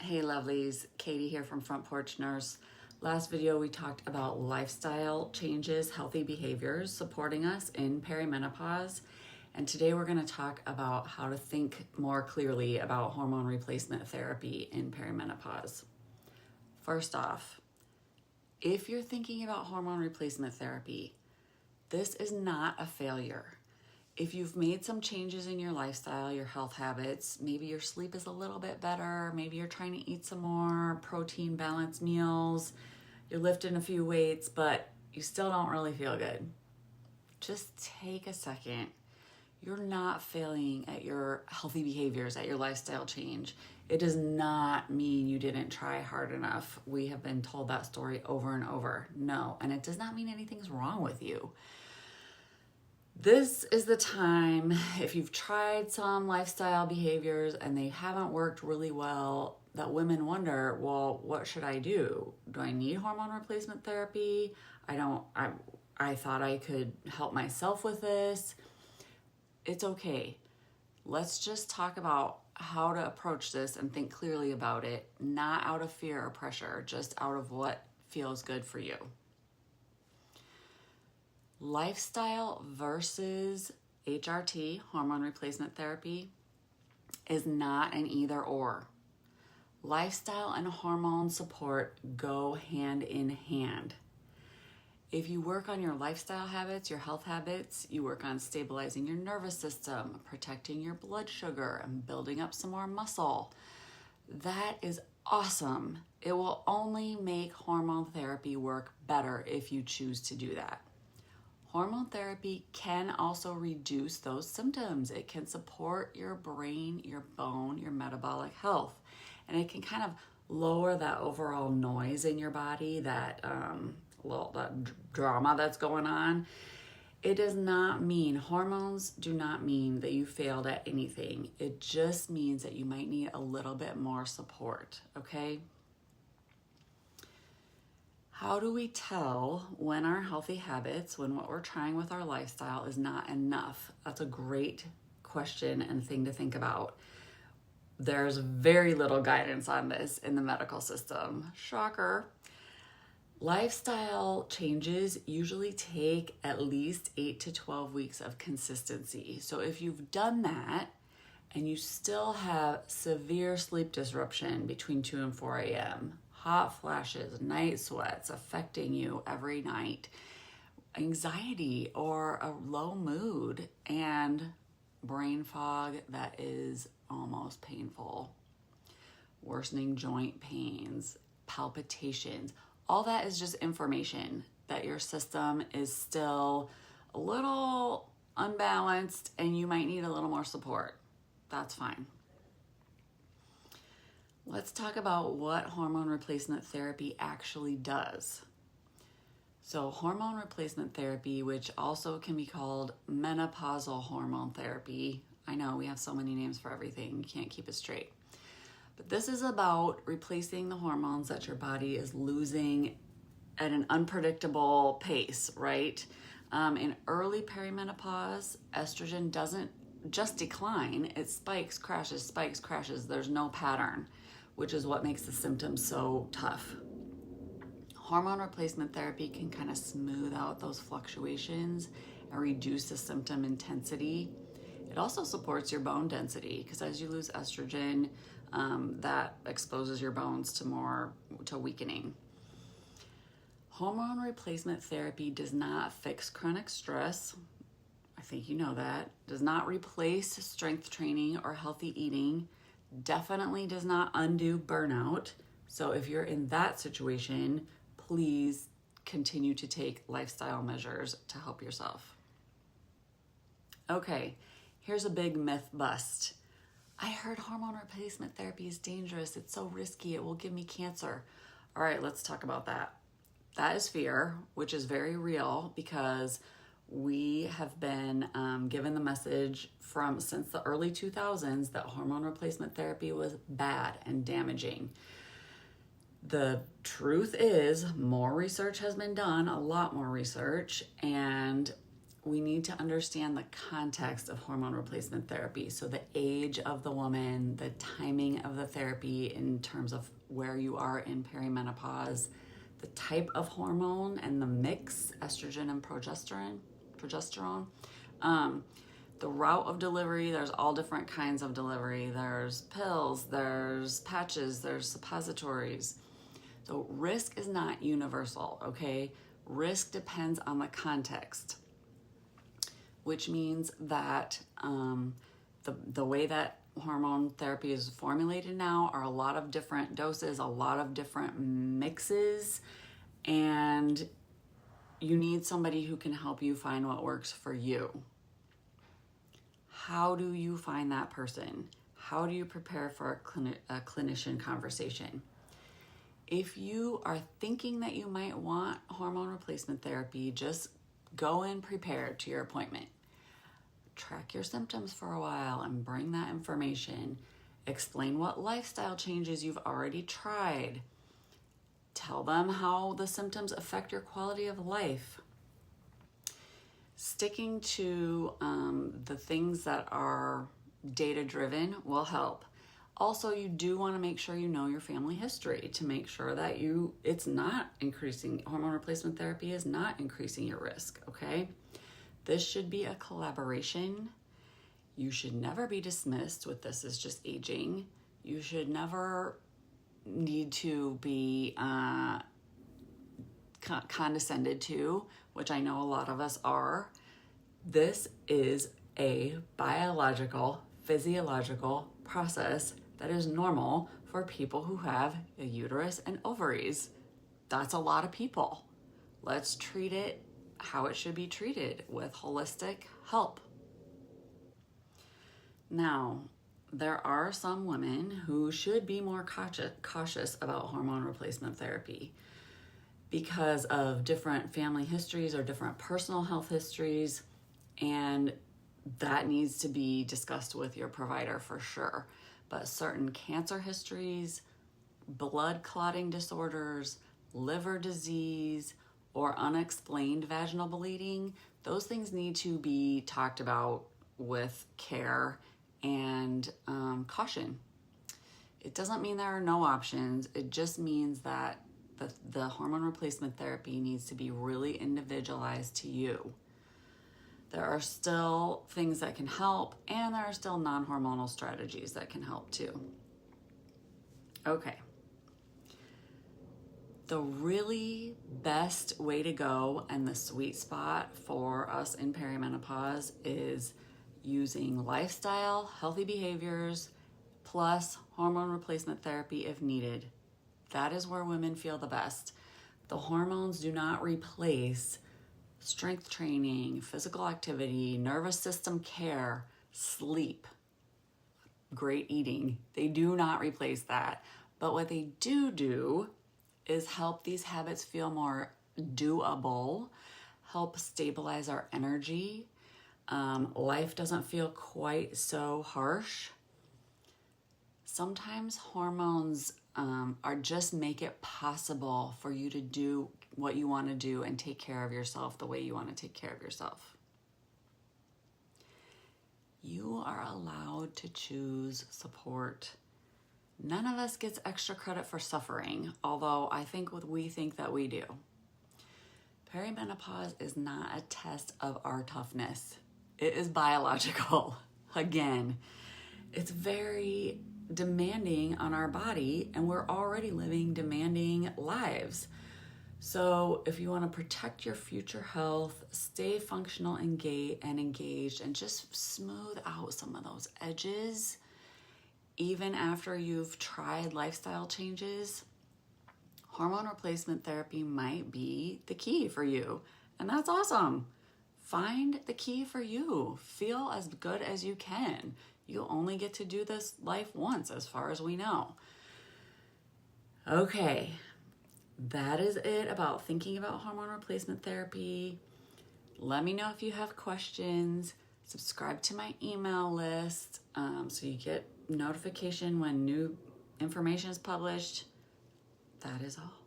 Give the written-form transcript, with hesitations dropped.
Hey lovelies, Catie here from Front Porch Nurse. Last video we talked about lifestyle changes, healthy behaviors supporting us in perimenopause. And today we're going to talk about how to think more clearly about hormone replacement therapy in perimenopause. First off, if you're thinking about hormone replacement therapy, this is not a failure. If you've made some changes in your lifestyle, your health habits, maybe your sleep is a little bit better, maybe you're trying to eat some more protein balanced meals, you're lifting a few weights, but you still don't really feel good, just take a second. You're not failing at your healthy behaviors, at your lifestyle change. It does not mean you didn't try hard enough. We have been told that story over and over. No, and it does not mean anything's wrong with you. This is the time, if you've tried some lifestyle behaviors and they haven't worked really well, that women wonder, well, what should I do? Do I need hormone replacement therapy? I thought I could help myself with this. It's okay. Let's just talk about how to approach this and think clearly about it, not out of fear or pressure, just out of what feels good for you. Lifestyle versus HRT, hormone replacement therapy, is not an either or. Lifestyle and hormone support go hand in hand. If you work on your lifestyle habits, your health habits, you work on stabilizing your nervous system, protecting your blood sugar, and building up some more muscle, that is awesome. It will only make hormone therapy work better if you choose to do that. Hormone therapy can also reduce those symptoms. It can support your brain, your bone, your metabolic health, and it can kind of lower that overall noise in your body, that drama that's going on. It does not mean, hormones do not mean that you failed at anything. It just means that you might need a little bit more support, okay? How do we tell when our healthy habits, when what we're trying with our lifestyle is not enough? That's a great question and thing to think about. There's very little guidance on this in the medical system. Shocker. Lifestyle changes usually take at least 8 to 12 weeks of consistency. So if you've done that and you still have severe sleep disruption between 2 and 4 a.m., hot flashes, night sweats affecting you every night, anxiety or a low mood, and brain fog that is almost painful, worsening joint pains, palpitations, all that is just information that your system is still a little unbalanced and you might need a little more support. That's fine. Let's talk about what hormone replacement therapy actually does. So hormone replacement therapy, which also can be called menopausal hormone therapy. I know we have so many names for everything, you can't keep it straight. But this is about replacing the hormones that your body is losing at an unpredictable pace, right? In early perimenopause, estrogen doesn't just decline, it spikes, crashes. There's no pattern, which is what makes the symptoms so tough. Hormone replacement therapy can kind of smooth out those fluctuations and reduce the symptom intensity. It also supports your bone density because as you lose estrogen, that exposes your bones to weakening. Hormone replacement therapy does not fix chronic stress. I think you know that. Does not replace strength training or healthy eating. Definitely does not undo burnout. So if you're in that situation, please continue to take lifestyle measures to help yourself. Okay, here's a big myth bust. I heard hormone replacement therapy is dangerous. It's so risky. It will give me cancer. All right, let's talk about that. That is fear, which is very real because we have been given the message since the early 2000s that hormone replacement therapy was bad and damaging. The truth is more research has been done, a lot more research, and we need to understand the context of hormone replacement therapy. So the age of the woman, the timing of the therapy in terms of where you are in perimenopause, the type of hormone and the mix, estrogen and progesterone, the route of delivery. There's all different kinds of delivery. There's pills, there's patches, there's suppositories. So risk is not universal, okay? Risk depends on the context, which means that the way that hormone therapy is formulated now are a lot of different doses, a lot of different mixes, and you need somebody who can help you find what works for you. How do you find that person? How do you prepare for a clinician conversation? If you are thinking that you might want hormone replacement therapy, just go in prepared to your appointment. Track your symptoms for a while and bring that information. Explain what lifestyle changes you've already tried. Tell them how the symptoms affect your quality of life. Sticking to the things that are data-driven will help. Also, you do want to make sure you know your family history to make sure that it's not increasing, hormone replacement therapy is not increasing your risk, okay? This should be a collaboration. You should never be dismissed with this is just aging. You should never need to be condescended to, which I know a lot of us are. This is a biological, physiological process that is normal for people who have a uterus and ovaries. That's a lot of people. Let's treat it how it should be treated, with holistic help. Now, there are some women who should be more cautious about hormone replacement therapy because of different family histories or different personal health histories, and that needs to be discussed with your provider for sure. But certain cancer histories, blood clotting disorders, liver disease, or unexplained vaginal bleeding, those things need to be talked about with care and caution. It doesn't mean there are no options. It just means that the hormone replacement therapy needs to be really individualized to you. There are still things that can help, and there are still non-hormonal strategies that can help too. Okay. The really best way to go and the sweet spot for us in perimenopause is using lifestyle, healthy behaviors, plus hormone replacement therapy if needed. That is where women feel the best. The hormones do not replace strength training, physical activity, nervous system care, sleep, great eating. They do not replace that. But what they do is help these habits feel more doable, help stabilize our energy. Life doesn't feel quite so harsh. Sometimes hormones are just make it possible for you to do what you want to do and take care of yourself the way you want to take care of yourself. You are allowed to choose support. None of us gets extra credit for suffering, although we think that we do. Perimenopause is not a test of our toughness. It is biological. Again, it's very demanding on our body, and we're already living demanding lives. So if you want to protect your future health, stay functional and engaged, and just smooth out some of those edges, even after you've tried lifestyle changes, hormone replacement therapy might be the key for you. And that's awesome. Find the key for you. Feel as good as you can. You'll only get to do this life once, as far as we know. Okay, that is it about thinking about hormone replacement therapy. Let me know if you have questions. Subscribe to my email list so you get notification when new information is published. That is all.